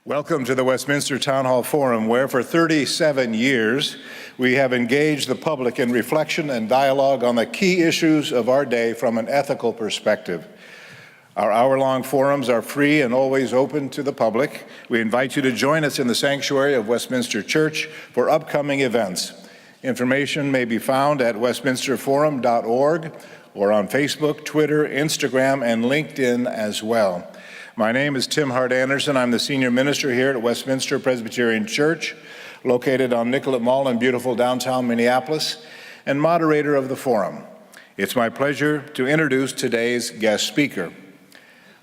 Welcome to the Westminster Town Hall Forum, where for 37 years we have engaged the public in reflection and dialogue on the key issues of our day from an ethical perspective. Our hour-long forums are free and always open to the public. We invite you to join us in the sanctuary of Westminster Church for upcoming events. Information may be found at westminsterforum.org or on Facebook, Twitter, Instagram, and LinkedIn as well. My name is Tim Hart Anderson. I'm the senior minister here at Westminster Presbyterian Church, located on Nicollet Mall in beautiful downtown Minneapolis, and moderator of the forum. It's my pleasure to introduce today's guest speaker.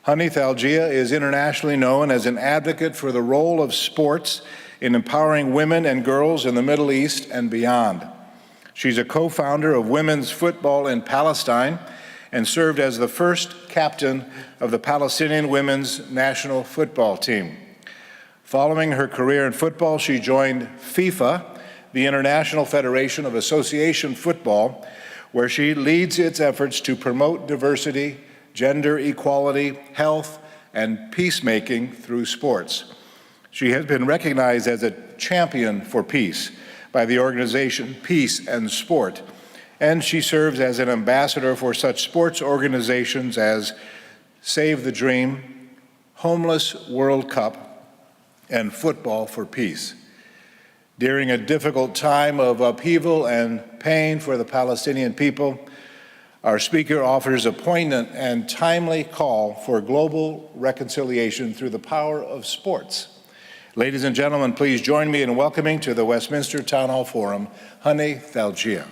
Honey Thaljieh is internationally known as an advocate for the role of sports in empowering women and girls in the Middle East and beyond. She's a co-founder of Women's Football in Palestine and served as the first captain of the Palestinian women's national football team. Following her career in football, she joined FIFA, the International Federation of Association Football, where she leads its efforts to promote diversity, gender equality, health, and peacemaking through sports. She has been recognized as a champion for peace by the organization Peace and Sport, and she serves as an ambassador for such sports organizations as Save the Dream, Homeless World Cup, and Football for Peace. During a difficult time of upheaval and pain for the Palestinian people, our speaker offers a poignant and timely call for global reconciliation through the power of sports. Ladies and gentlemen, please join me in welcoming to the Westminster Town Hall Forum, Honey Thaljieh.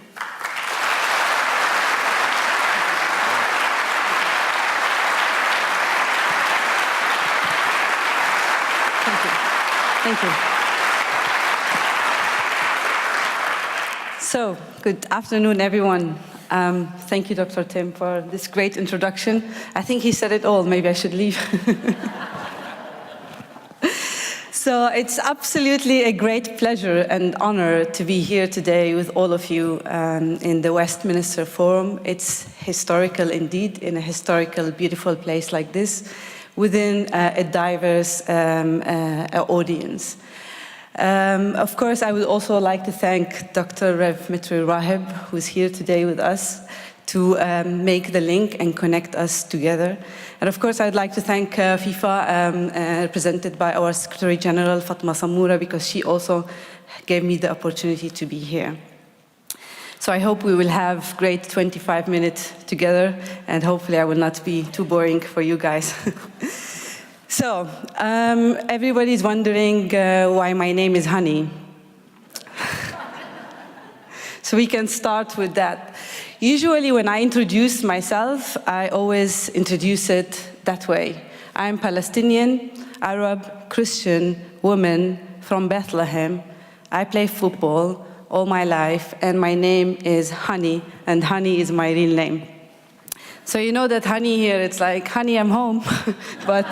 Thank you. So, good afternoon, everyone. Thank you, Dr. Tim, for this great introduction. I think he said it all. Maybe I should leave. So it's absolutely a great pleasure and honor to be here today with all of you in the Westminster Forum. It's historical indeed, in a historical, beautiful place like this, within a diverse audience. Of course, I would also like to thank Dr. Rev. Mitri Rahib, who's here today with us, to make the link and connect us together. And of course, I'd like to thank FIFA, represented by our Secretary General, Fatma Samoura, because she also gave me the opportunity to be here. So I hope we will have great 25 minutes together, and hopefully I will not be too boring for you guys. So, everybody's wondering why my name is Honey. So we can start with that. Usually when I introduce myself, I always introduce it that way. I'm Palestinian, Arab, Christian, woman from Bethlehem. I play football all my life, and my name is Honey, and Honey is my real name. So you know that Honey here, it's like, honey, I'm home. But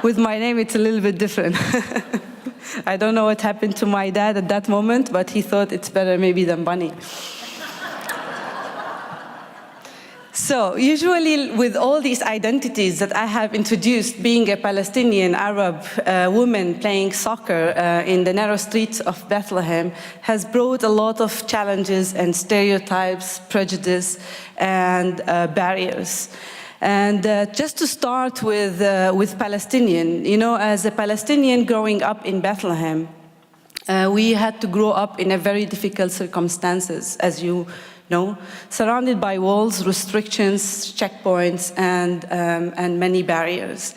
with my name, it's a little bit different. I don't know what happened to my dad at that moment, but he thought it's better maybe than Bunny. So usually with all these identities that I have introduced, being a Palestinian Arab woman playing soccer in the narrow streets of Bethlehem has brought a lot of challenges and stereotypes, prejudice, and barriers. And just to start with Palestinian, you know, as a Palestinian growing up in Bethlehem, we had to grow up in a very difficult circumstances, as you know, surrounded by walls, restrictions, checkpoints, and many barriers.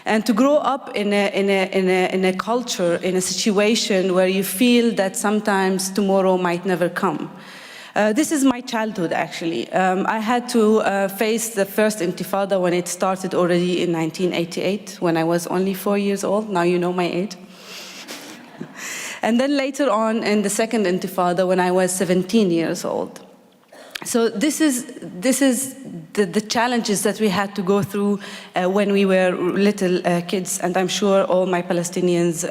And to grow up in a culture, in a situation where you feel that sometimes tomorrow might never come. This is my childhood, actually. I had to face the first Intifada when it started already in 1988, when I was only 4 years old. Now you know my age. And then later on in the second Intifada when I was 17 years old. So this is the challenges that we had to go through when we were little kids, and I'm sure all my Palestinians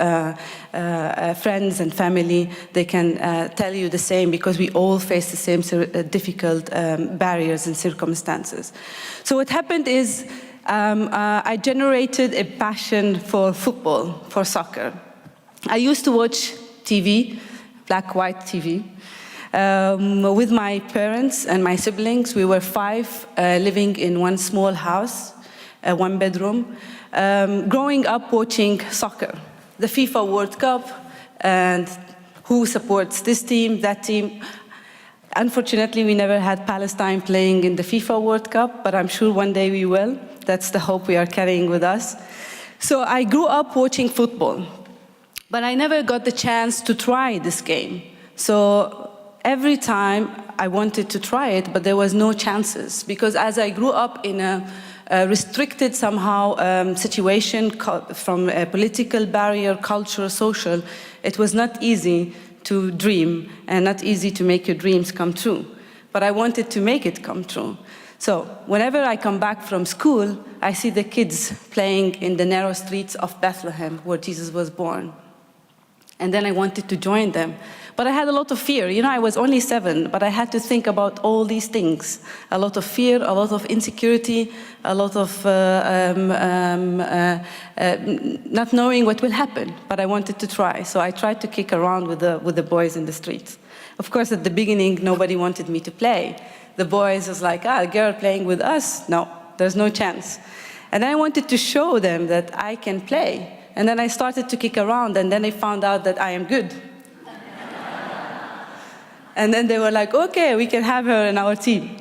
friends and family, they can tell you the same, because we all face the same difficult barriers and circumstances. So what happened is I generated a passion for football, for soccer. I used to watch TV, black-white TV, with my parents and my siblings. We were 5, living in one small house, one bedroom, growing up watching soccer, the FIFA World Cup, and who supports this team, that team. Unfortunately, we never had Palestine playing in the FIFA World Cup, but I'm sure one day we will. That's the hope we are carrying with us. So I grew up watching football, but I never got the chance to try this game. So every time I wanted to try it, but there was no chances, because as I grew up in a restricted somehow situation from a political barrier, culture, social, it was not easy to dream and not easy to make your dreams come true. But I wanted to make it come true. So whenever I come back from school, I see the kids playing in the narrow streets of Bethlehem, where Jesus was born. And then I wanted to join them. But I had a lot of fear. You know, I was only 7, but I had to think about all these things. A lot of fear, a lot of insecurity, a lot of not knowing what will happen. But I wanted to try. So I tried to kick around with the boys in the streets. Of course, at the beginning, nobody wanted me to play. The boys was like, a girl playing with us? No, there's no chance. And I wanted to show them that I can play. And then I started to kick around, and then they found out that I am good. And then they were like, okay, we can have her in our team.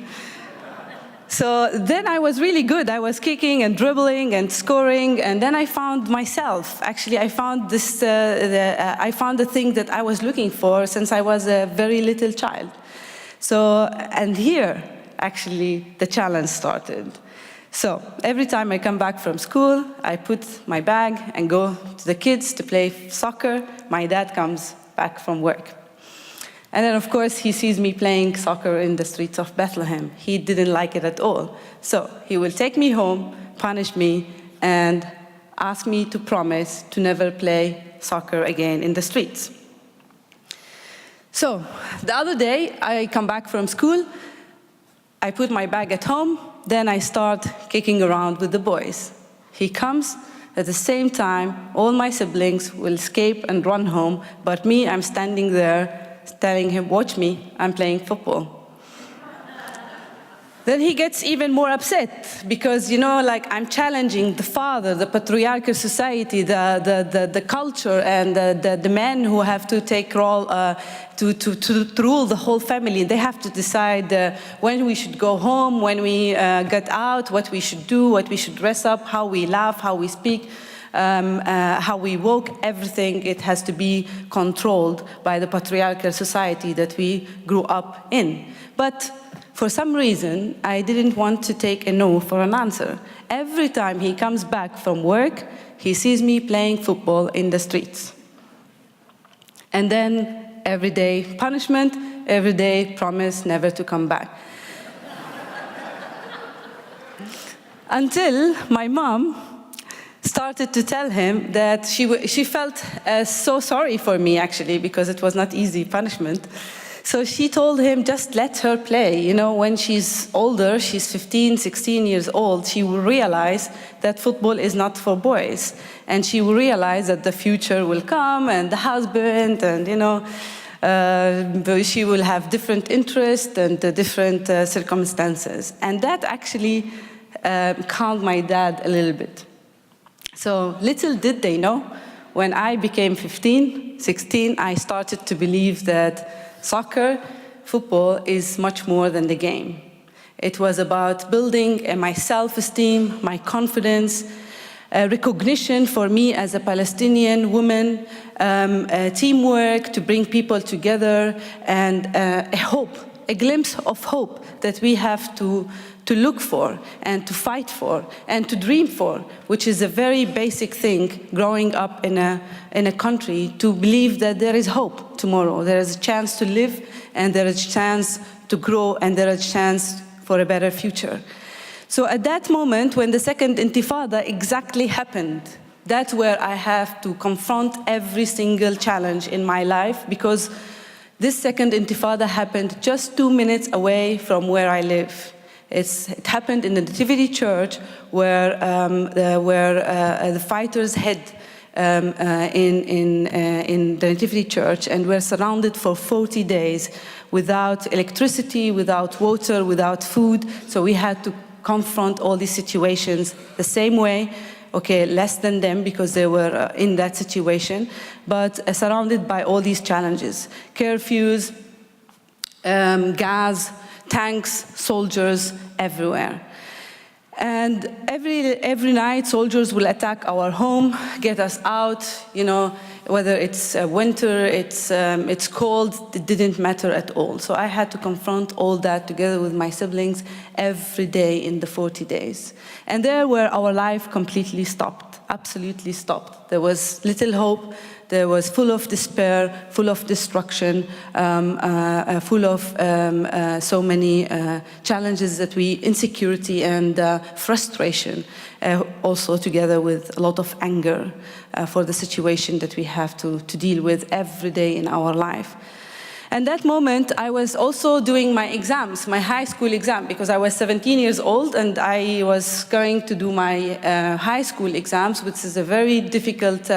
So then I was really good. I was kicking and dribbling and scoring, and then I found myself. Actually, I found this. I found the thing that I was looking for since I was a very little child. So, and here, actually, the challenge started. So every time I come back from school, I put my bag and go to the kids to play soccer. My dad comes back from work. And then, of course, he sees me playing soccer in the streets of Bethlehem. He didn't like it at all. So he will take me home, punish me, and ask me to promise to never play soccer again in the streets. So the other day, I come back from school, I put my bag at home, then I start kicking around with the boys. He comes, at the same time, all my siblings will escape and run home, but me, I'm standing there, telling him, watch me, I'm playing football. Then he gets even more upset because, you know, like I'm challenging the father, the patriarchal society, the culture, and the men who have to take role to rule the whole family. They have to decide when we should go home, when we get out, what we should do, what we should dress up, how we laugh, how we speak. How we walk, everything, it has to be controlled by the patriarchal society that we grew up in. But for some reason, I didn't want to take a no for an answer. Every time he comes back from work, he sees me playing football in the streets. And then every day punishment, every day promise never to come back. Until my mom started to tell him that she felt so sorry for me, actually, because it was not easy punishment. So she told him, just let her play. You know, when she's older, she's 15, 16 years old, she will realize that football is not for boys. And she will realize that the future will come, and the husband, and, you know, she will have different interests and different circumstances. And that actually calmed my dad a little bit. So little did they know, when I became 15, 16, I started to believe that soccer, football, is much more than the game. It was about building my self-esteem, my confidence, recognition for me as a Palestinian woman, teamwork to bring people together, and a hope, a glimpse of hope that we have to look for and to fight for and to dream for, which is a very basic thing growing up in a country, to believe that there is hope tomorrow, there is a chance to live, and there is a chance to grow and there is a chance for a better future. So at that moment, when the second intifada exactly happened, that's where I have to confront every single challenge in my life, because this second intifada happened just 2 minutes away from where I live. It happened in the Nativity Church, where the fighters hid in the Nativity Church, and were surrounded for 40 days without electricity, without water, without food. So we had to confront all these situations the same way. Okay, less than them because they were in that situation, but surrounded by all these challenges: curfews, gas, tanks, soldiers everywhere. And every night, soldiers will attack our home, get us out, whether it's winter, it's cold, it didn't matter at all. So I had to confront all that together with my siblings every day in the 40 days. And there where our life completely stopped, absolutely stopped. There was little hope. There was full of despair, full of destruction, full of so many challenges insecurity and frustration, also together with a lot of anger for the situation that we have to deal with every day in our life. And that moment, I was also doing my exams, my high school exam, because I was 17 years old and I was going to do my high school exams, which is a very difficult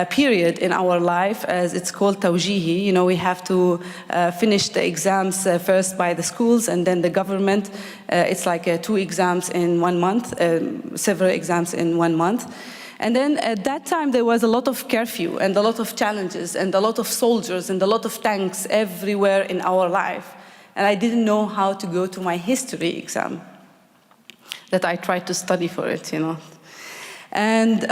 period in our life, as it's called Thaljieh. We have to finish the exams first by the schools and then the government. It's like 2 exams in 1 month, several exams in 1 month. And then at that time, there was a lot of curfew and a lot of challenges and a lot of soldiers and a lot of tanks everywhere in our life. And I didn't know how to go to my history exam that I tried to study for it, And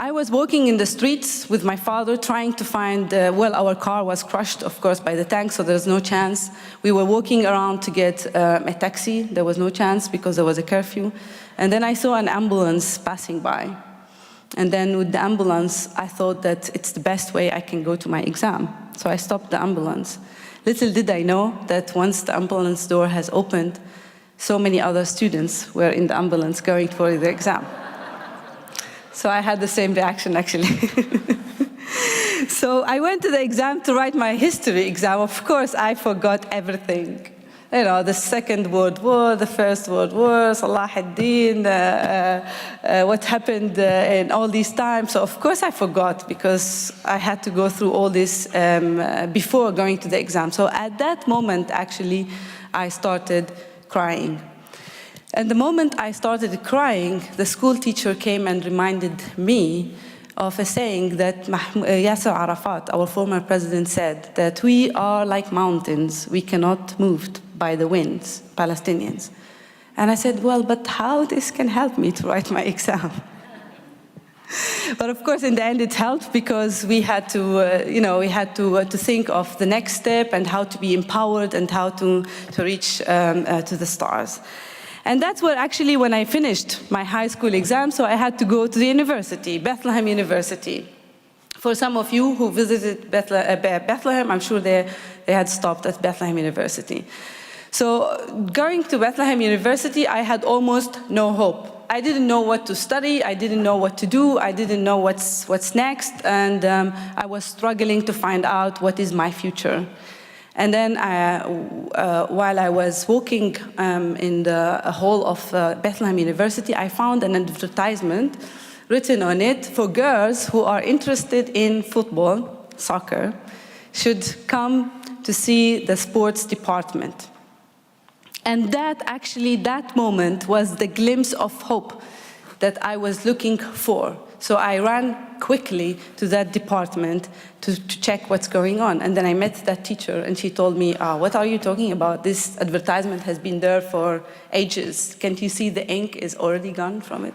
I was walking in the streets with my father, trying to find, our car was crushed, of course, by the tank, so there's no chance. We were walking around to get a taxi. There was no chance because there was a curfew. And then I saw an ambulance passing by. And then with the ambulance, I thought that it's the best way I can go to my exam. So I stopped the ambulance. Little did I know that once the ambulance door has opened, so many other students were in the ambulance going for the exam. So I had the same reaction, actually. So I went to the exam to write my history exam. Of course, I forgot everything. The Second World War, the First World War, Salah ad-Din, what happened in all these times. So of course I forgot, because I had to go through all this before going to the exam. So at that moment, actually, I started crying. And the moment I started crying, the school teacher came and reminded me of a saying that Yasser Arafat, our former president, said, that we are like mountains, we cannot move by the winds, Palestinians. And I said, well, but how this can help me to write my exam? But of course, in the end, it helped, because we had to, to think of the next step and how to be empowered and how to reach to the stars. And that's where actually when I finished my high school exam, so I had to go to the university, Bethlehem University. For some of you who visited Bethlehem, I'm sure they had stopped at Bethlehem University. So going to Bethlehem University, I had almost no hope. I didn't know what to study, I didn't know what to do, I didn't know what's next, and I was struggling to find out what is my future. And then while I was walking in the hall of Bethlehem University, I found an advertisement written on it for girls who are interested in football, soccer, should come to see the sports department. And that moment was the glimpse of hope that I was looking for. So I ran quickly to that department to check what's going on. And then I met that teacher, and she told me, what are you talking about? This advertisement has been there for ages. Can't you see the ink is already gone from it?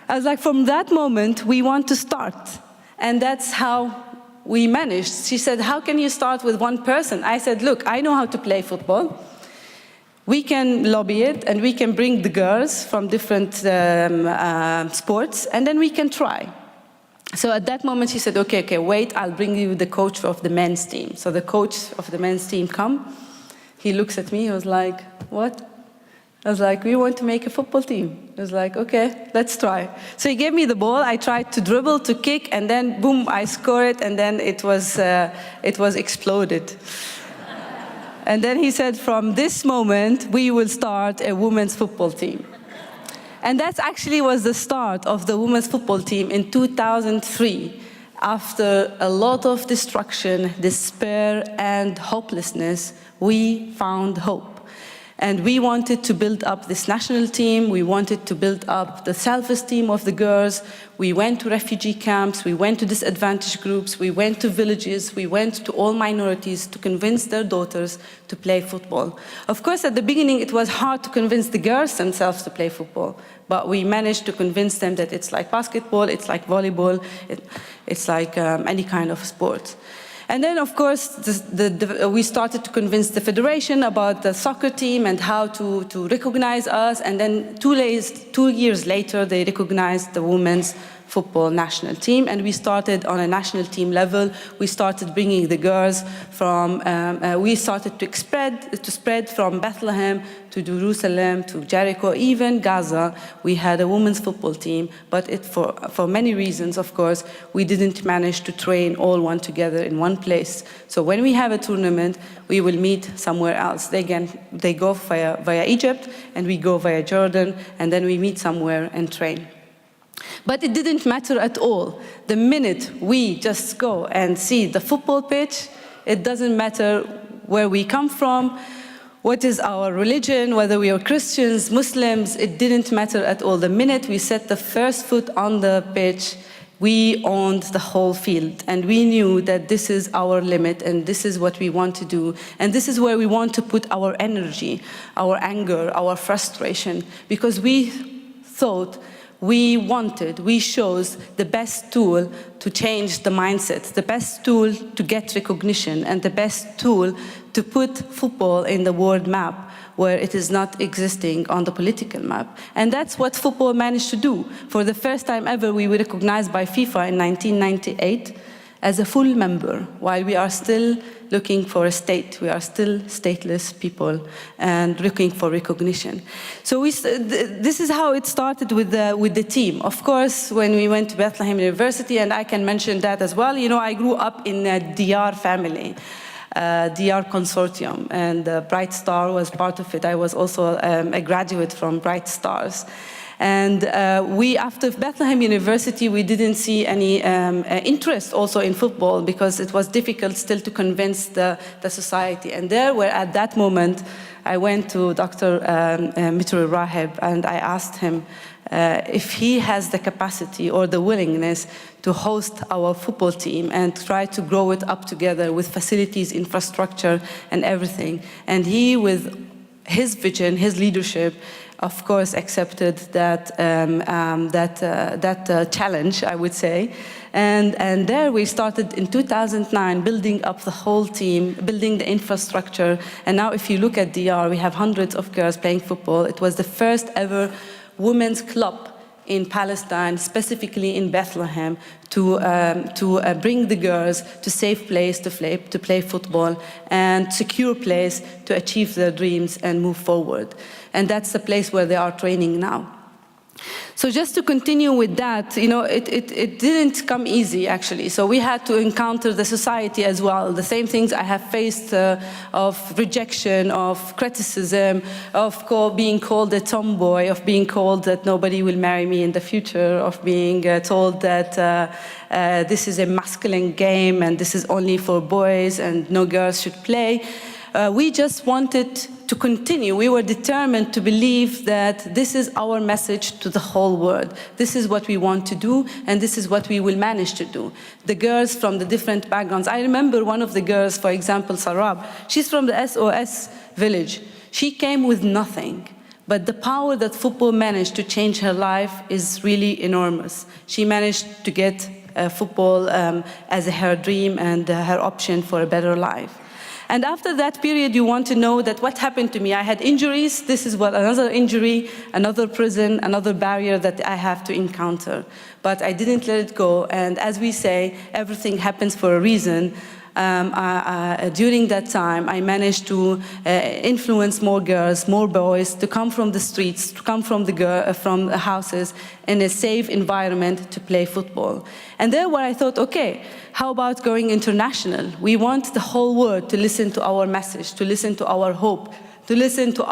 I was like, from that moment, we want to start. And that's how we managed. She said, how can you start with one person? I said, look, I know how to play football. We can lobby it, and we can bring the girls from different sports, and then we can try. So at that moment, she said, okay, wait, I'll bring you the coach of the men's team. So the coach of the men's team come. He looks at me, he was like, what? I was like, we want to make a football team. I was like, okay, let's try. So he gave me the ball, I tried to dribble, to kick, and then boom, I score it, and then it was exploded. And then he said, from this moment, we will start a women's football team. And that actually was the start of the women's football team in 2003. After a lot of destruction, despair, and hopelessness, we found hope. And we wanted to build up this national team. We wanted to build up the self-esteem of the girls. We went to refugee camps. We went to disadvantaged groups. We went to villages. We went to all minorities to convince their daughters to play football. Of course, at the beginning, it was hard to convince the girls themselves to play football. But we managed to convince them that it's like basketball, it's like volleyball, it's like any kind of sport. And then, of course, we started to convince the federation about the soccer team and how to recognize us. And then 2 years later, they recognized the women's football national team. And we started on a national team level. We started bringing the girls from, we started to spread from Bethlehem to Jerusalem, to Jericho, even Gaza. We had a women's football team, but for many reasons, of course, we didn't manage to train all one together in one place. So when we have a tournament, we will meet somewhere else. They go via Egypt, and we go via Jordan, and then we meet somewhere and train. But it didn't matter at all. The minute we just go and see the football pitch, it doesn't matter where we come from, what is our religion, whether we are Christians, Muslims, it didn't matter at all. The minute we set the first foot on the pitch, we owned the whole field. And we knew that this is our limit, and this is what we want to do. And this is where we want to put our energy, our anger, our frustration, because we thought we chose the best tool to change the mindset, the best tool to get recognition, and the best tool to put football in the world map where it is not existing on the political map. And that's what football managed to do. For the first time ever, we were recognized by FIFA in 1998 as a full member, while we are still looking for a state. We are still stateless people and looking for recognition. So this is how it started with the team. Of course, when we went to Bethlehem University, and I can mention that as well, you know, I grew up in a DR family, DR Consortium, and Bright Star was part of it. I was also a graduate from Bright Stars. And after Bethlehem University, we didn't see any interest also in football, because it was difficult still to convince the society. And at that moment, I went to Dr. Mitrul Raheb, and I asked him if he has the capacity or the willingness to host our football team and try to grow it up together with facilities, infrastructure, and everything. And he, with his vision, his leadership, of course, accepted that challenge, I would say. And there we started in 2009, building up the whole team, building the infrastructure. And now if you look at DR, we have hundreds of girls playing football. It was the first ever women's club in Palestine, specifically in Bethlehem, to bring the girls to safe place to play football and secure place to achieve their dreams and move forward. And that's the place where they are training now. So just to continue with that, you know, it didn't come easy, actually. So we had to encounter the society as well. The same things I have faced of rejection, of criticism, of being called a tomboy, of being called that nobody will marry me in the future, of being told that this is a masculine game and this is only for boys and no girls should play. We just wanted to continue. We were determined to believe that this is our message to the whole world. This is what we want to do, and this is what we will manage to do. The girls from the different backgrounds. I remember one of the girls, for example, Sarab. She's from the SOS village. She came with nothing, but the power that football managed to change her life is really enormous. She managed to get football as her dream and her option for a better life. And after that period, you want to know that what happened to me. I had injuries. This is what another injury, another prison, another barrier that I have to encounter. But I didn't let it go. And as we say, everything happens for a reason. During that time, I managed to influence more girls, more boys to come from the streets, to come from the houses in a safe environment to play football. And there where I thought, okay, how about going international? We want the whole world to listen to our message, to listen to our hope, to listen to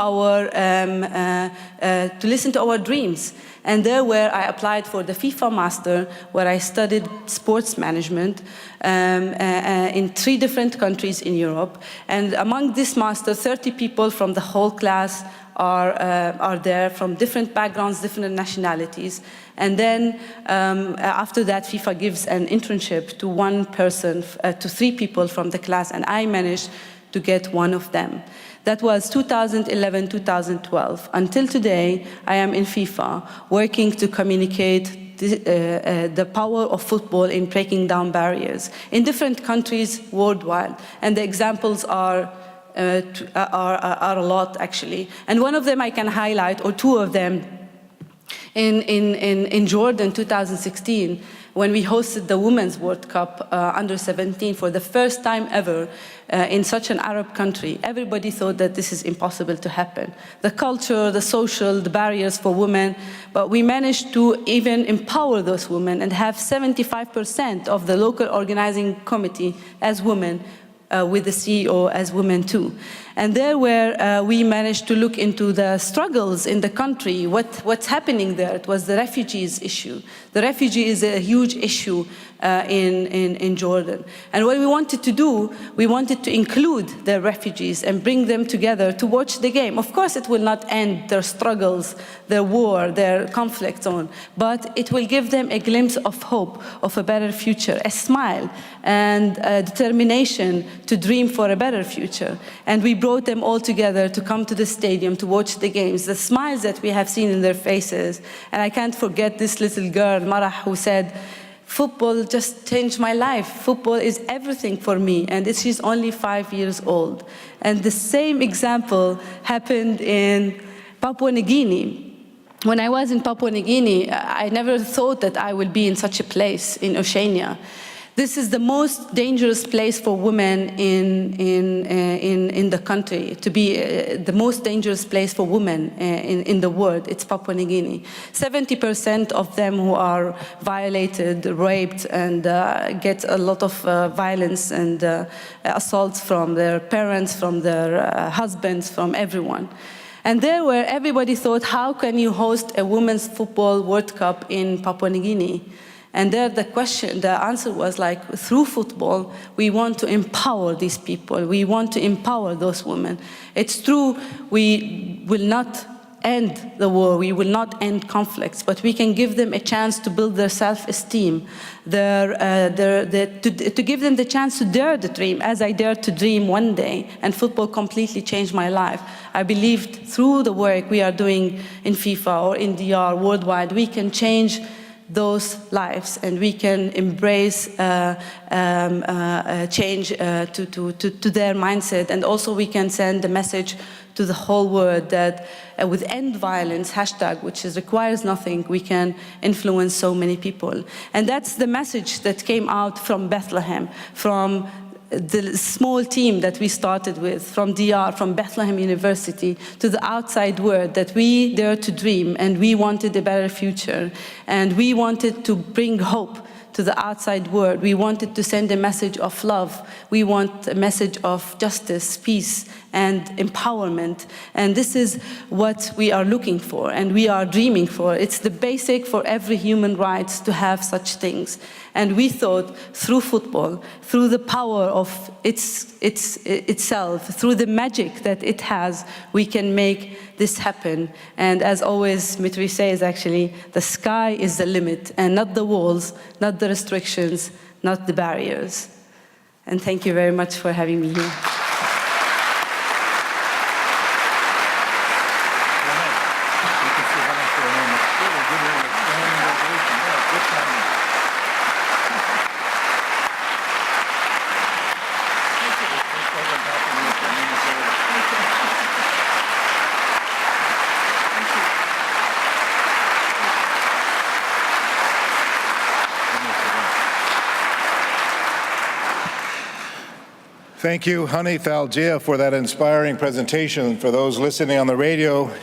our dreams. And there where I applied for the FIFA Master, where I studied sports management in 3 different countries in Europe. And among this master, 30 people from the whole class are there from different backgrounds, different nationalities. And then after that, FIFA gives an internship to 1 person, to 3 people from the class, and I managed to get one of them. That was 2011, 2012. Until today, I am in FIFA, working to communicate the power of football in breaking down barriers in different countries worldwide. And the examples are a lot, actually. And one of them I can highlight, or 2 of them, in Jordan, 2016, when we hosted the Women's World Cup under 17 for the first time ever in such an Arab country. Everybody thought that this is impossible to happen. The culture, the social, the barriers for women, but we managed to even empower those women and have 75% of the local organizing committee as women, with the CEO as women too. And there where we managed to look into the struggles in the country, what's happening there. It was the refugees issue. The refugee is a huge issue in Jordan. And what we wanted to do, we wanted to include the refugees and bring them together to watch the game. Of course, it will not end their struggles, their war, their conflict zone, but it will give them a glimpse of hope, of a better future, a smile, and determination to dream for a better future. And we brought them all together to come to the stadium to watch the games, the smiles that we have seen in their faces. And I can't forget this little girl, Marah, who said, "Football just changed my life. Football is everything for me." And she's only 5 years old. And the same example happened in Papua New Guinea. When I was in Papua New Guinea, I never thought that I would be in such a place in Oceania. This is the most dangerous place for women in the country, to be the most dangerous place for women in the world. It's Papua New Guinea. 70% of them who are violated, raped, and get a lot of violence and assaults from their parents, from their husbands, from everyone. And there where everybody thought, how can you host a women's football World Cup in Papua New Guinea? And there the answer was like, through football, we want to empower these people. We want to empower those women. It's true, we will not end the war, we will not end conflicts, but we can give them a chance to build their self-esteem, to give them the chance to dare the dream, as I dared to dream one day, and football completely changed my life. I believed through the work we are doing in FIFA or in DR worldwide, we can change those lives, and we can embrace change to their mindset, and also we can send the message to the whole world that with End Violence hashtag, which requires nothing, we can influence so many people. And that's the message that came out from Bethlehem, from the small team that we started with, from DR, from Bethlehem University, to the outside world, that we dare to dream, and we wanted a better future, and we wanted to bring hope to the outside world. We wanted to send a message of love. We want a message of justice, peace, and empowerment. And this is what we are looking for, and we are dreaming for. It's the basic for every human rights to have such things. And we thought through football, through the power of itself, through the magic that it has, we can make this happen. And as always, Mitri says, actually, the sky is the limit, and not the walls, not the restrictions, not the barriers. And thank you very much for having me here. Thank you. Thank you, Honey Thaljieh, for that inspiring presentation. For those listening on the radio,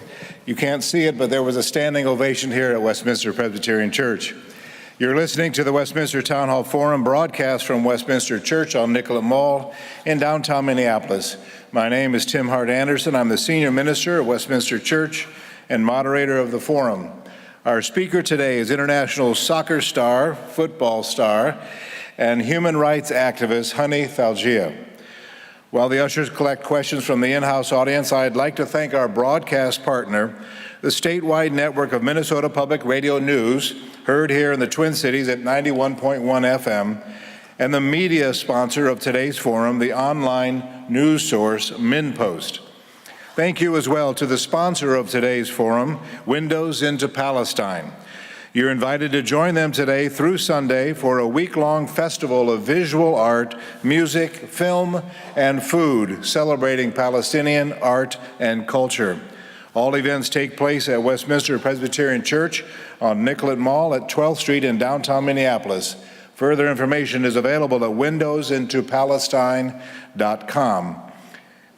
you can't see it, but there was a standing ovation here at Westminster Presbyterian Church. You're listening to the Westminster Town Hall Forum broadcast from Westminster Church on Nicollet Mall in downtown Minneapolis. My name is Tim Hart Anderson. I'm the senior minister of Westminster Church and moderator of the forum. Our speaker today is international soccer star, football star, and human rights activist Honey Thaljieh. While the ushers collect questions from the in-house audience, I'd like to thank our broadcast partner, the statewide network of Minnesota Public Radio News, heard here in the Twin Cities at 91.1 FM, and the media sponsor of today's forum, the online news source MinnPost. Thank you as well to the sponsor of today's forum, Windows into Palestine. You're invited to join them today through Sunday for a week-long festival of visual art, music, film, and food celebrating Palestinian art and culture. All events take place at Westminster Presbyterian Church on Nicollet Mall at 12th Street in downtown Minneapolis. Further information is available at windowsintopalestine.com.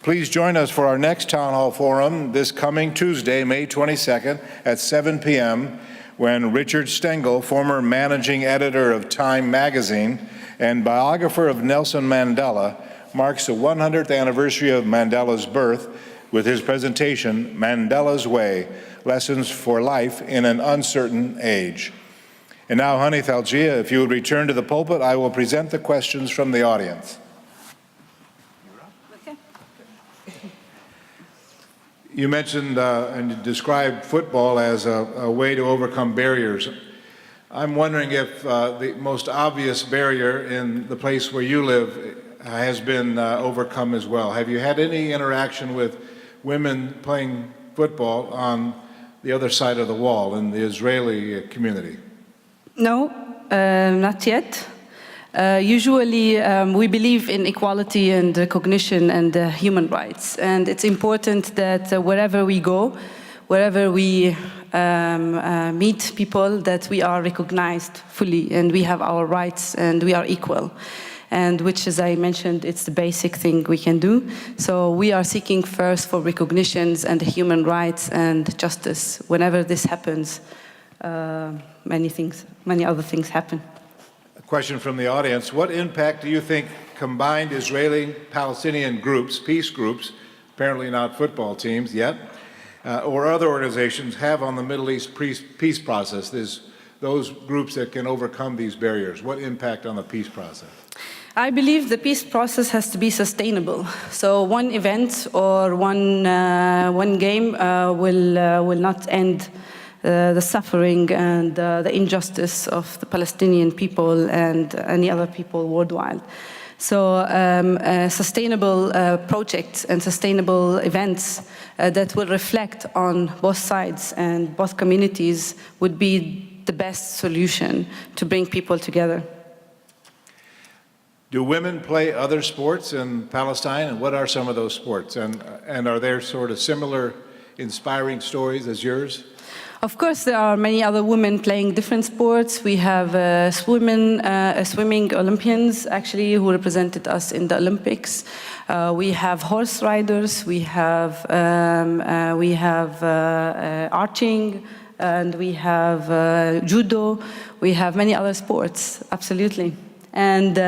Please join us for our next Town Hall Forum this coming Tuesday, May 22nd at 7 p.m., when Richard Stengel, former managing editor of Time magazine and biographer of Nelson Mandela, marks the 100th anniversary of Mandela's birth with his presentation, Mandela's Way, Lessons for Life in an Uncertain Age. And now, Honey Thaljieh, if you would return to the pulpit, I will present the questions from the audience. You mentioned and you described football as a way to overcome barriers. I'm wondering if the most obvious barrier in the place where you live has been overcome as well. Have you had any interaction with women playing football on the other side of the wall in the Israeli community? No, not yet. Usually, we believe in equality and recognition and human rights. And it's important that wherever we go, wherever we meet people, that we are recognized fully and we have our rights and we are equal. And which, as I mentioned, it's the basic thing we can do. So we are seeking first for recognitions and human rights and justice. Whenever this happens, many other things happen. Question from the audience. What impact do you think combined Israeli-Palestinian groups, peace groups, apparently not football teams yet, or other organizations have on the Middle East peace process? There's those groups that can overcome these barriers. What impact on the peace process? I believe the peace process has to be sustainable. So one event or one game will not end the suffering and the injustice of the Palestinian people and any other people worldwide. So sustainable projects and sustainable events that will reflect on both sides and both communities would be the best solution to bring people together. Do women play other sports in Palestine, and what are some of those sports? And are there sort of similar inspiring stories as yours? Of course, there are many other women playing different sports. We have swimming Olympians, actually, who represented us in the Olympics. We have horse riders. We have arching, and we have judo. We have many other sports, absolutely. And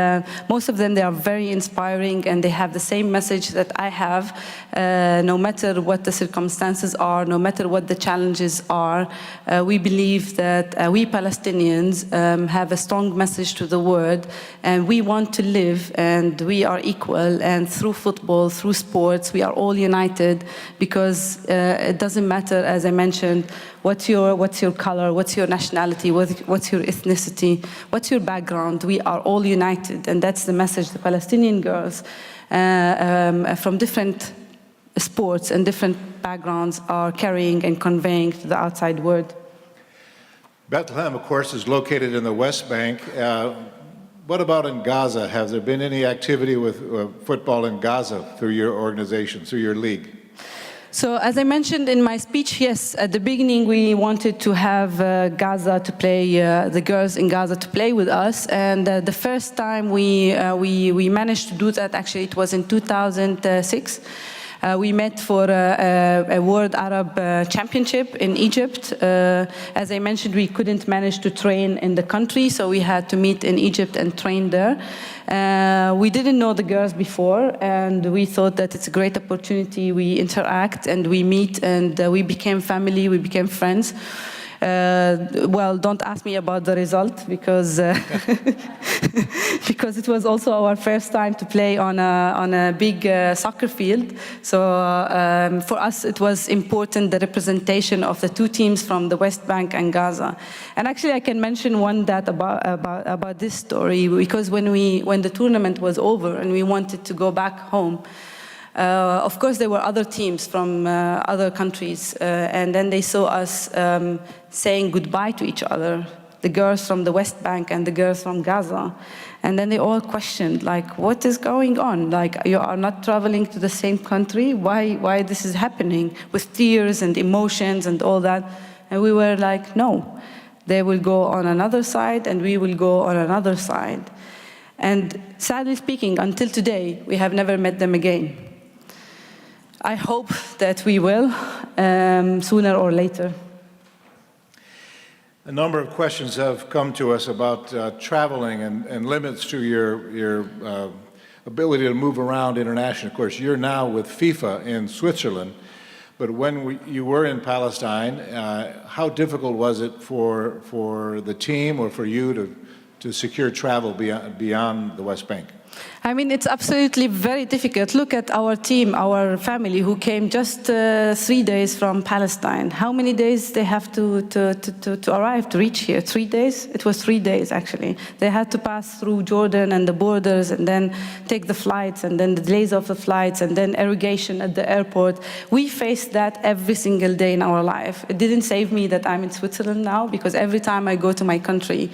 most of them, they are very inspiring, and they have the same message that I have. No matter what the circumstances are, no matter what the challenges are, we believe that we Palestinians have a strong message to the world, and we want to live, and we are equal. And through football, through sports, we are all united, because it doesn't matter, as I mentioned, what's your color, what's your nationality, what's your ethnicity, what's your background. We are all united, and that's the message the Palestinian girls from different sports and different backgrounds are carrying and conveying to the outside world. Bethlehem, of course, is located in the West Bank. What about in Gaza? Has there been any activity with football in Gaza through your organization, through your league? So as I mentioned in my speech, yes, at the beginning we wanted to have Gaza to play, the girls in Gaza to play with us. And the first time we managed to do that, actually it was in 2006. We met for a World Arab Championship in Egypt. As I mentioned, we couldn't manage to train in the country, so we had to meet in Egypt and train there. We didn't know the girls before, and we thought that it's a great opportunity. We interact and we meet, and we became family, we became friends. Well, don't ask me about the result, because because it was also our first time to play on a big soccer field. So for us, it was important, the representation of the two teams from the West Bank and Gaza. And actually, I can mention one that about this story, because when the tournament was over and we wanted to go back home, of course, there were other teams from other countries, and then they saw us saying goodbye to each other, the girls from the West Bank and the girls from Gaza. And then they all questioned, like, what is going on? Like, you are not traveling to the same country? Why this is happening? With tears and emotions and all that. And we were like, no, they will go on another side and we will go on another side. And sadly speaking, until today, we have never met them again. I hope that we will, sooner or later. A number of questions have come to us about traveling and limits to your ability to move around internationally. Of course, you're now with FIFA in Switzerland, but when you were in Palestine, how difficult was it for the team or for you to secure travel beyond the West Bank? I mean, it's absolutely very difficult. Look at our team, our family, who came just 3 days from Palestine. How many days they have to arrive, to reach here? 3 days? It was 3 days, actually. They had to pass through Jordan and the borders and then take the flights and then the delays of the flights and then irrigation at the airport. We faced that every single day in our life. It didn't save me that I'm in Switzerland now, because every time I go to my country,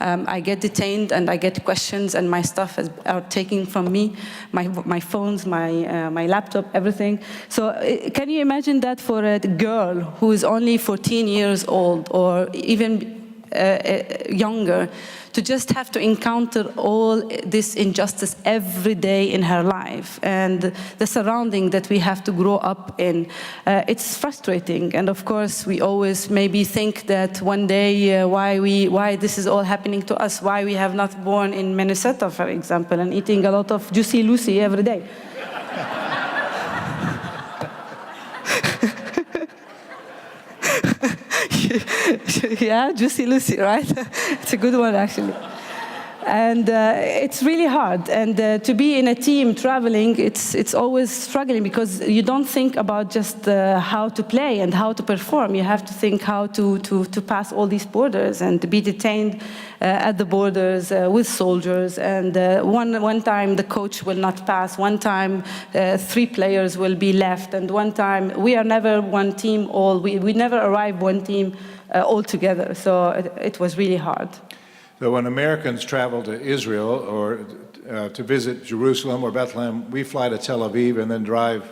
I get detained and I get questions, and my stuff are taken from me, my phones, my laptop, everything. So can you imagine that for a girl who is only 14 years old or even younger, to just have to encounter all this injustice every day in her life, and the surrounding that we have to grow up in? It's frustrating, and of course we always maybe think that one day why this is all happening to us, why we have not born in Minnesota, for example, and eating a lot of Juicy Lucy every day. Yeah, Juicy Lucy, right? It's a good one, actually. And it's really hard. And to be in a team traveling, it's always struggling, because you don't think about just how to play and how to perform. You have to think how to pass all these borders and to be detained at the borders with soldiers. And one time the coach will not pass. One time 3 players will be left. And one time we are never one team all. We never arrive one team all together. So it was really hard. So when Americans travel to Israel or to visit Jerusalem or Bethlehem, we fly to Tel Aviv and then drive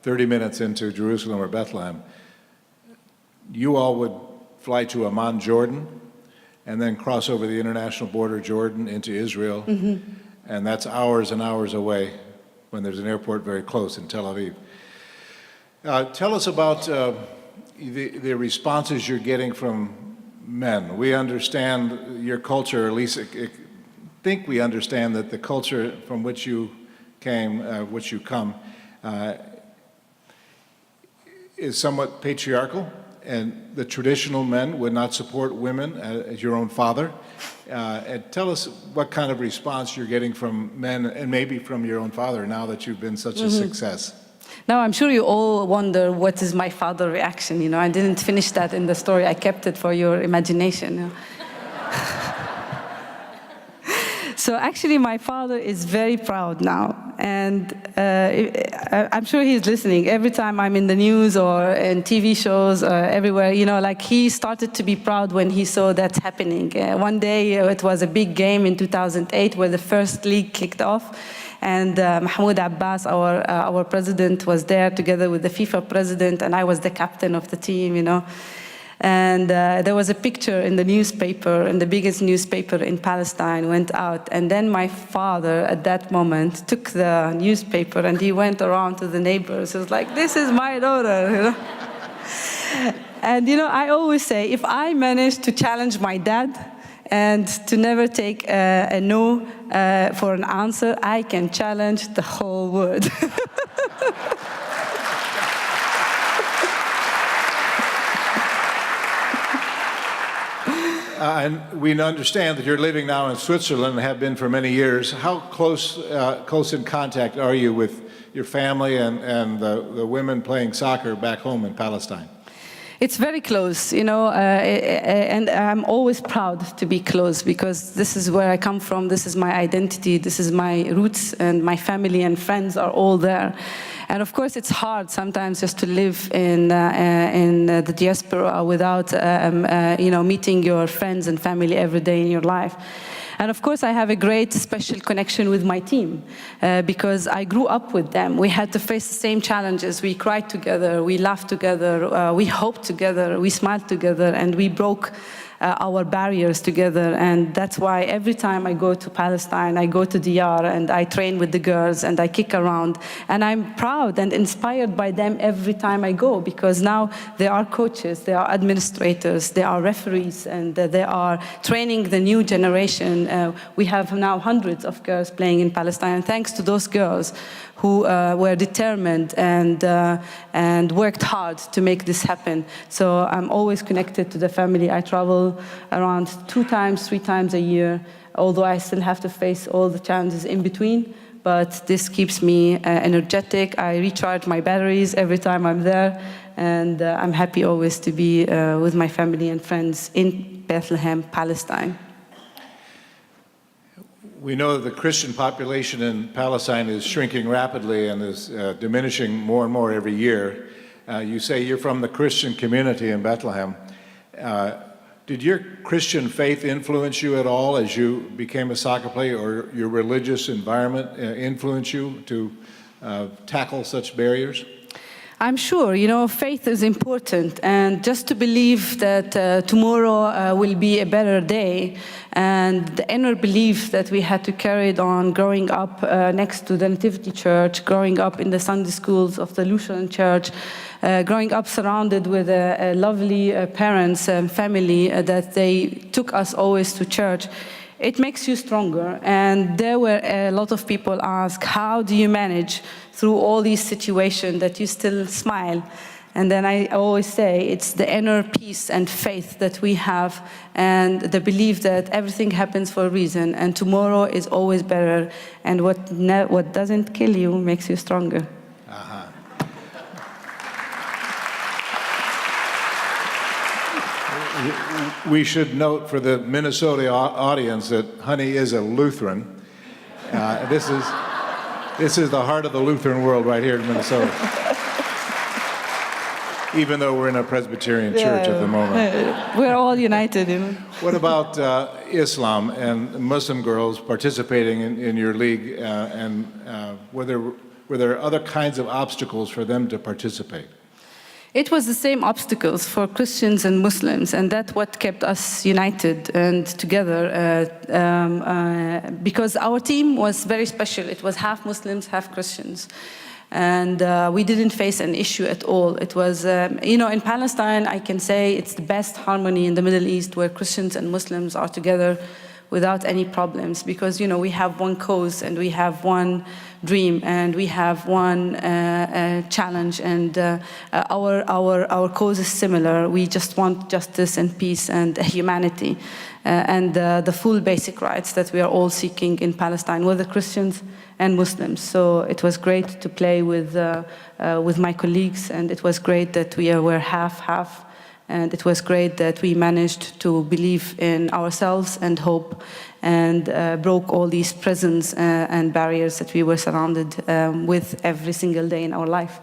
30 minutes into Jerusalem or Bethlehem. You all would fly to Amman, Jordan, and then cross over the international border, Jordan, into Israel. Mm-hmm. And that's hours and hours away when there's an airport very close in Tel Aviv. Tell us about the responses you're getting from men. We understand your culture, or at least think we understand that the culture from which you came, which you come, is somewhat patriarchal, and the traditional men would not support women, as your own father. And tell us what kind of response you're getting from men, and maybe from your own father, now that you've been such a success. Now, I'm sure you all wonder, what is my father's reaction? You know, I didn't finish that in the story. I kept it for your imagination. You know? So actually, my father is very proud now. And I'm sure he's listening. Every time I'm in the news or in TV shows or everywhere, you know, like, he started to be proud when he saw that happening. One day, it was a big game in 2008 where the first league kicked off. And Mahmoud Abbas, our president, was there together with the FIFA president, and I was the captain of the team, you know. And there was a picture in the newspaper, and the biggest newspaper in Palestine went out. And then my father, at that moment, took the newspaper and he went around to the neighbors. He was like, "This is my daughter," you know. And you know, I always say, if I manage to challenge my dad and to never take a no for an answer, I can challenge the whole world. And we understand that you're living now in Switzerland and have been for many years. How close in contact are you with your family and the women playing soccer back home in Palestine? It's very close, you know, and I'm always proud to be close because this is where I come from, this is my identity, this is my roots, and my family and friends are all there. And of course, it's hard sometimes just to live in the diaspora without, you know, meeting your friends and family every day in your life. And of course, I have a great special connection with my team because I grew up with them. We had to face the same challenges. We cried together, we laughed together, we hoped together, we smiled together, and we broke our barriers together. And that's why every time I go to Palestine, I go to DR and I train with the girls and I kick around. And I'm proud and inspired by them every time I go because now they are coaches, they are administrators, they are referees, and they are training the new generation. We have now hundreds of girls playing in Palestine. And thanks to those girls who were determined and worked hard to make this happen. So I'm always connected to the family. I travel around 3 times a year, although I still have to face all the challenges in between. But this keeps me energetic. I recharge my batteries every time I'm there. And I'm happy always to be with my family and friends in Bethlehem, Palestine. We know that the Christian population in Palestine is shrinking rapidly and is diminishing more and more every year. You say you're from the Christian community in Bethlehem. Did your Christian faith influence you at all as you became a soccer player, or your religious environment influence you to tackle such barriers? I'm sure, you know, faith is important, and just to believe that tomorrow will be a better day, and the inner belief that we had to carry it on growing up next to the Nativity Church, growing up in the Sunday schools of the Lutheran Church, growing up surrounded with lovely parents and family that they took us always to church. It makes you stronger. And there were a lot of people ask, how do you manage through all these situations that you still smile? And then I always say it's the inner peace and faith that we have, and the belief that everything happens for a reason, and tomorrow is always better, and what doesn't kill you makes you stronger. We should note for the Minnesota audience that Honey is a Lutheran. This is the heart of the Lutheran world right here in Minnesota. Even though we're in a Presbyterian church at the moment. We're all united, you know. What about Islam and Muslim girls participating in your league, and were there other kinds of obstacles for them to participate? It was the same obstacles for Christians and Muslims, and that's what kept us united and together, because our team was very special. It was half Muslims, half Christians. And we didn't face an issue at all. It was, you know, in Palestine, I can say it's the best harmony in the Middle East, where Christians and Muslims are together without any problems, because, you know, we have one cause and we have one dream and we have one challenge, and our cause is similar. We just want justice and peace and humanity, and the full basic rights that we are all seeking in Palestine, whether Christians and Muslims. So it was great to play with my colleagues, and it was great that we were half-half. And it was great that we managed to believe in ourselves and hope, and broke all these prisons and barriers that we were surrounded with every single day in our life.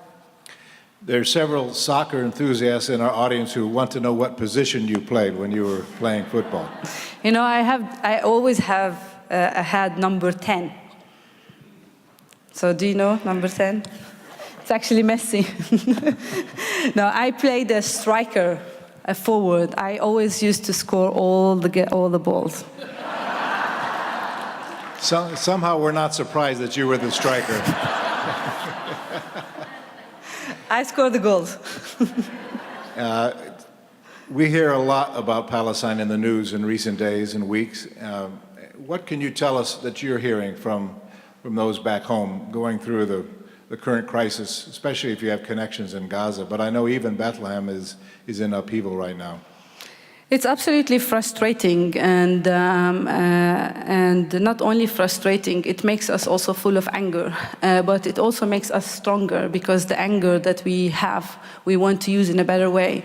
There are several soccer enthusiasts in our audience who want to know what position you played when you were playing football. You know, I always have had number 10. So do you know number 10? It's actually Messi. No, I played a striker, a forward. I always used to score all the balls. So, somehow we're not surprised that you were the striker. I scored the goals. We hear a lot about Palestine in the news in recent days and weeks. What can you tell us that you're hearing from those back home going through the current crisis, especially if you have connections in Gaza? But I know even Bethlehem is in upheaval right now. It's absolutely frustrating, and not only frustrating, it makes us also full of anger, but it also makes us stronger, because the anger that we have, we want to use in a better way.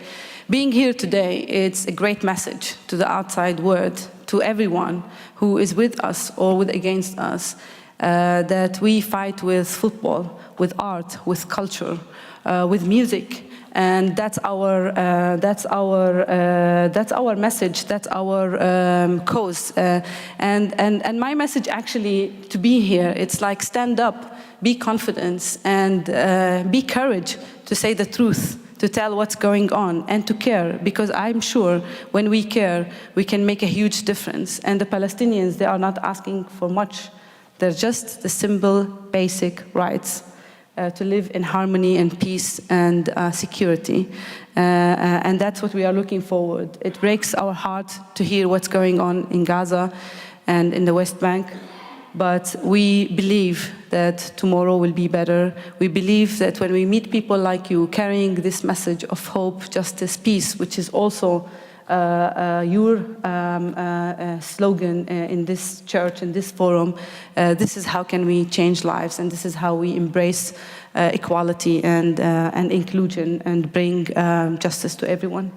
Being here today, it's a great message to the outside world, to everyone who is with us or against us, that we fight with football, with art, with culture, with music. And that's our message. That's our cause. And my message actually to be here, it's like stand up, be confident, and be courage to say the truth, to tell what's going on, and to care, because I'm sure when we care, we can make a huge difference. And the Palestinians, they are not asking for much. They're just the simple, basic rights. To live in harmony and peace and security. And that's what we are looking forward. It breaks our heart to hear what's going on in Gaza and in the West Bank. But we believe that tomorrow will be better. We believe that when we meet people like you carrying this message of hope, justice, peace, which is also your slogan in this church, in this forum, this is how can we change lives, and this is how we embrace equality and inclusion and bring justice to everyone.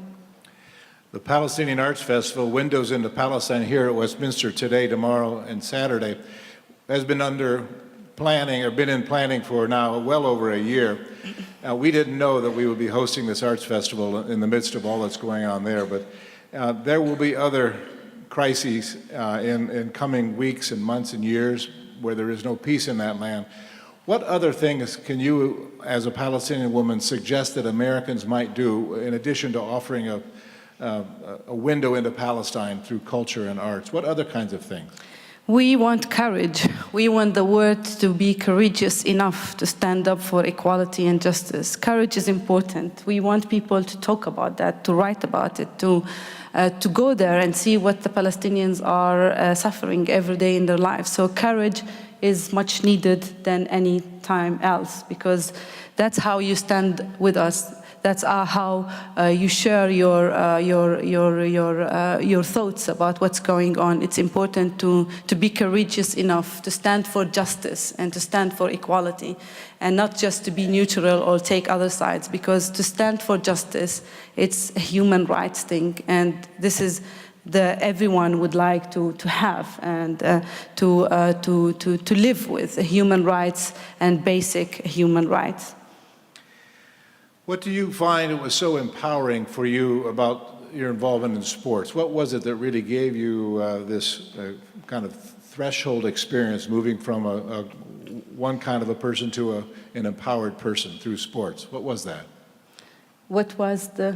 The Palestinian Arts Festival, Windows into Palestine, here at Westminster today, tomorrow, and Saturday, has been in planning for now well over a year. We didn't know that we would be hosting this arts festival in the midst of all that's going on there, but there will be other crises in coming weeks and months and years where there is no peace in that land. What other things can you, as a Palestinian woman, suggest that Americans might do in addition to offering a window into Palestine through culture and arts? What other kinds of things? We want courage. We want the world to be courageous enough to stand up for equality and justice. Courage is important. We want people to talk about that, to write about it, to go there and see what the Palestinians are suffering every day in their lives. So courage is much needed than any time else, because that's how you stand with us. That's how you share your thoughts about what's going on. It's important to be courageous enough to stand for justice and to stand for equality, and not just to be neutral or take other sides, because to stand for justice, it's a human rights thing, and this is everyone would like to have and to live with human rights and basic human rights. What do you find it was so empowering for you about your involvement in sports? What was it that really gave you this kind of threshold experience, moving from one kind of a person to an empowered person through sports? What was that? What was the...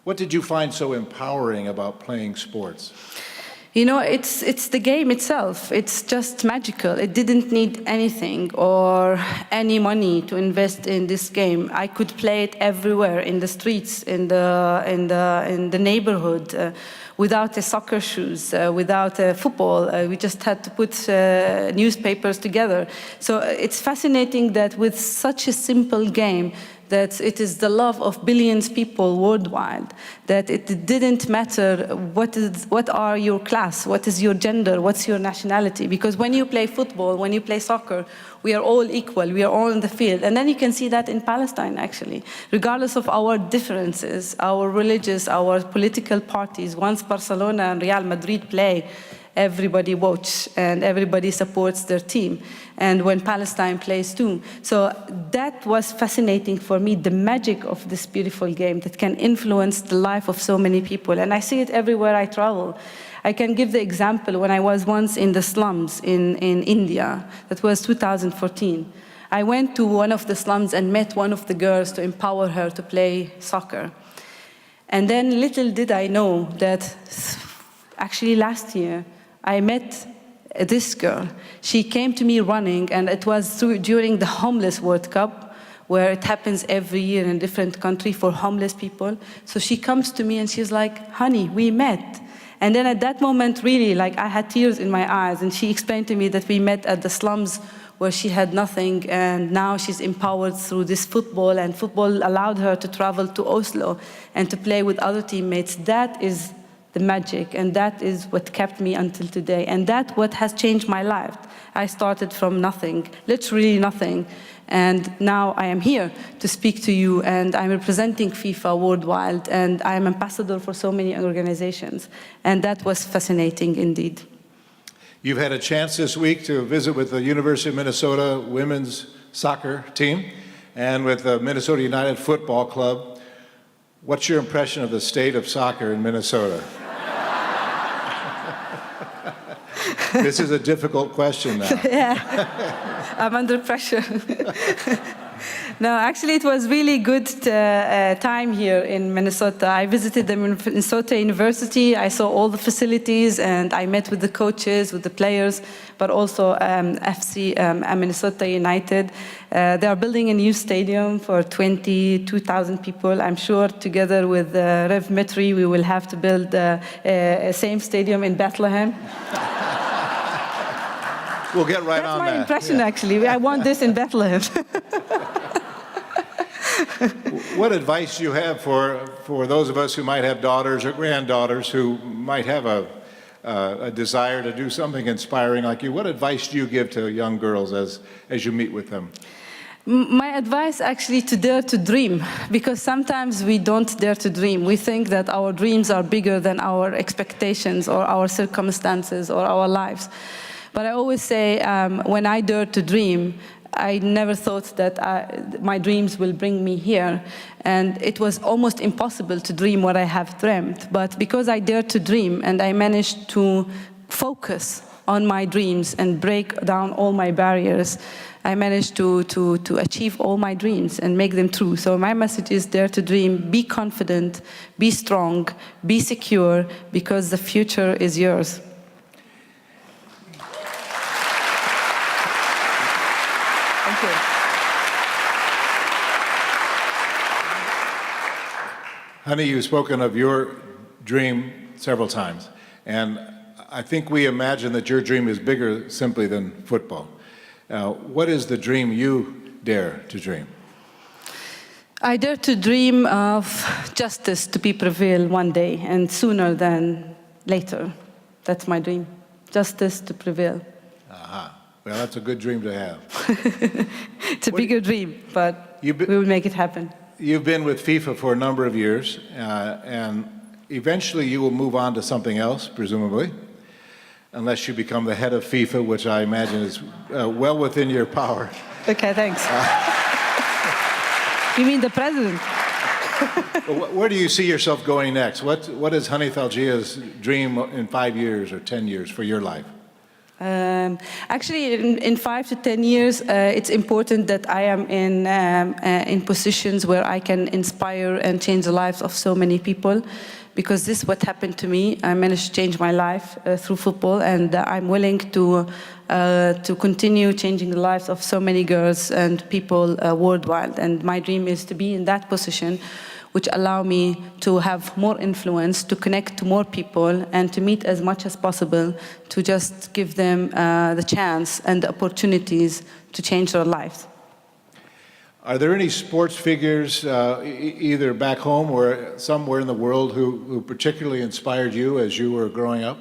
What did you find so empowering about playing sports? You know, it's the game itself. It's just magical. It didn't need anything or any money to invest in this game. I could play it everywhere, in the streets, in the neighborhood, without a soccer shoes, without a football. We just had to put newspapers together. So it's fascinating that with such a simple game, that it is the love of billions of people worldwide, that it didn't matter what are your class, what is your gender, what's your nationality, because when you play football, when you play soccer, we are all equal, we are all in the field. And then you can see that in Palestine, actually. Regardless of our differences, our religious, our political parties, once Barcelona and Real Madrid play, everybody watches and everybody supports their team. And when Palestine plays too. So that was fascinating for me, the magic of this beautiful game that can influence the life of so many people. And I see it everywhere I travel. I can give the example when I was once in the slums in India. That was 2014. I went to one of the slums and met one of the girls to empower her to play soccer. And then little did I know that actually last year I met this girl. She came to me running, and it was during the Homeless World Cup, where it happens every year in a different country for homeless people. So she comes to me and she's like, honey, we met. And then at that moment, really, like I had tears in my eyes, and she explained to me that we met at the slums where she had nothing, and now she's empowered through this football, and football allowed her to travel to Oslo and to play with other teammates. That is the magic, and that is what kept me until today, and that's what has changed my life. I started from nothing, literally nothing, and now I am here to speak to you, and I'm representing FIFA worldwide, and I'm ambassador for so many organizations, and that was fascinating indeed. You've had a chance this week to visit with the University of Minnesota women's soccer team and with the Minnesota United Football Club. What's your impression of the state of soccer in Minnesota? This is a difficult question now. Yeah, I'm under pressure. No, actually, it was really good time here in Minnesota. I visited the Minnesota University. I saw all the facilities, and I met with the coaches, with the players, but also FC Minnesota United. They are building a new stadium for 22,000 people. I'm sure together with Rev Mitri, we will have to build a same stadium in Bethlehem. We'll get right on that. That's my impression, actually. I want this in Bethlehem. What advice do you have for those of us who might have daughters or granddaughters who might have a desire to do something inspiring like you? What advice do you give to young girls as you meet with them? My advice actually to dare to dream, because sometimes we don't dare to dream. We think that our dreams are bigger than our expectations or our circumstances or our lives. But I always say, when I dare to dream, I never thought that my dreams will bring me here. And it was almost impossible to dream what I have dreamt. But because I dared to dream and I managed to focus on my dreams and break down all my barriers, I managed to achieve all my dreams and make them true. So my message is dare to dream, be confident, be strong, be secure, because the future is yours. Thank you. Honey, you've spoken of your dream several times, and I think we imagine that your dream is bigger simply than football. What is the dream you dare to dream? I dare to dream of justice to be prevailed one day, and sooner than later. That's my dream, justice to prevail. Aha. Well, that's a good dream to have. It's a bigger dream, but we will make it happen. You've been with FIFA for a number of years, and eventually you will move on to something else, presumably, unless you become the head of FIFA, which I imagine is well within your power. Okay, thanks. You mean the president? Where do you see yourself going next? What is Honey Thaljieh's dream in 5 years or 10 years for your life? Actually, in 5 to 10 years, it's important that I am in positions where I can inspire and change the lives of so many people, because this is what happened to me. I managed to change my life through football, and I'm willing to continue changing the lives of so many girls and people worldwide. And my dream is to be in that position, which allow me to have more influence, to connect to more people, and to meet as much as possible, to just give them the chance and the opportunities to change their lives. Are there any sports figures, either back home or somewhere in the world, who particularly inspired you as you were growing up?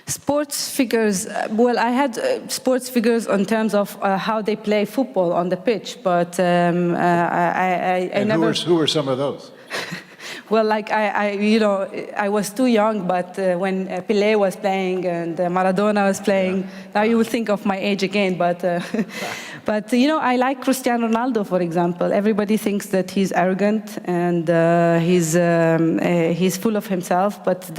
Sports figures, well, I had sports figures in terms of how they play football on the pitch, but I and never... Who were some of those? Well, like I was too young, but when Pelé was playing and Maradona was playing, now you will think of my age again. But but I like Cristiano Ronaldo, for example. Everybody thinks that he's arrogant and he's full of himself. But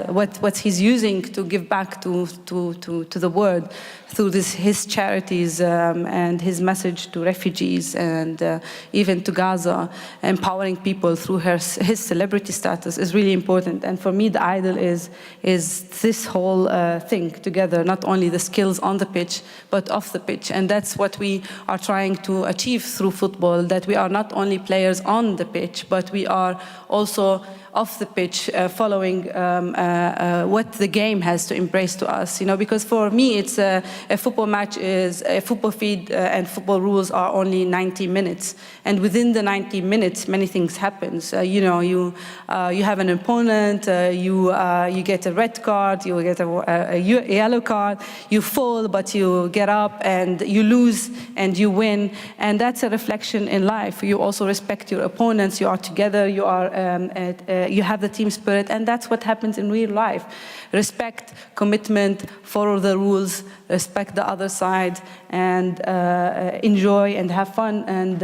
what he's using to give back to the world through his charities and his message to refugees and even to Gaza, empowering people through his celebrity status is really important. And for me, the idol is this whole thing together, not only the skills on the pitch, but off the pitch. And that's what we are trying to achieve through football, that we are not only players on the pitch, but we are also off the pitch, following what the game has to embrace to us. Because for me, it's a football match is a football feed, and football rules are only 90 minutes. And within the 90 minutes, many things happen. You have an opponent, you get a red card, you get a yellow card, you fall, but you get up, and you lose, and you win. And that's a reflection in life. You also respect your opponents. You are together. You are you have the team spirit, and that's what happens in real life. Respect, commitment, follow the rules, respect the other side, and enjoy and have fun, and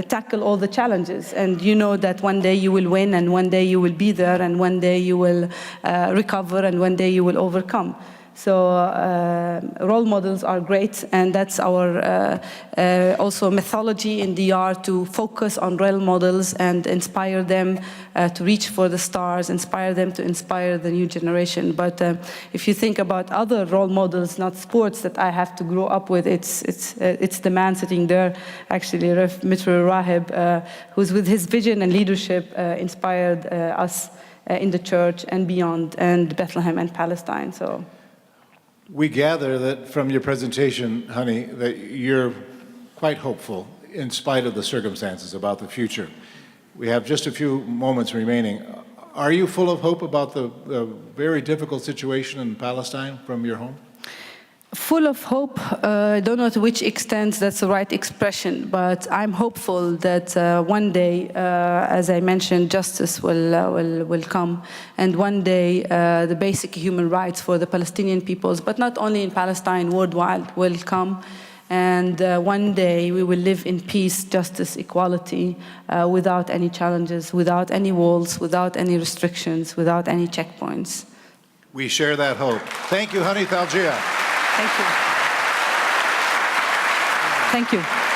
tackle all the challenges. And you know that one day you will win, and one day you will be there, and one day you will recover, and one day you will overcome. So role models are great, and that's our also methodology in DR, to focus on role models and inspire them to reach for the stars, inspire them to inspire the new generation. But if you think about other role models, not sports, that I have to grow up with, it's the man sitting there, actually, Mr. Rahib, who's with his vision and leadership inspired us in the church and beyond, and Bethlehem and Palestine. So. We gather that from your presentation, honey, that you're quite hopeful in spite of the circumstances about the future. We have just a few moments remaining. Are you full of hope about the very difficult situation in Palestine from your home? Full of hope. I don't know to which extent that's the right expression, but I'm hopeful that one day, as I mentioned, justice will come, and one day the basic human rights for the Palestinian peoples, but not only in Palestine, worldwide, will come. And one day we will live in peace, justice, equality, without any challenges, without any walls, without any restrictions, without any checkpoints. We share that hope. Thank you, honey Thaljieh. Thank you. Thank you.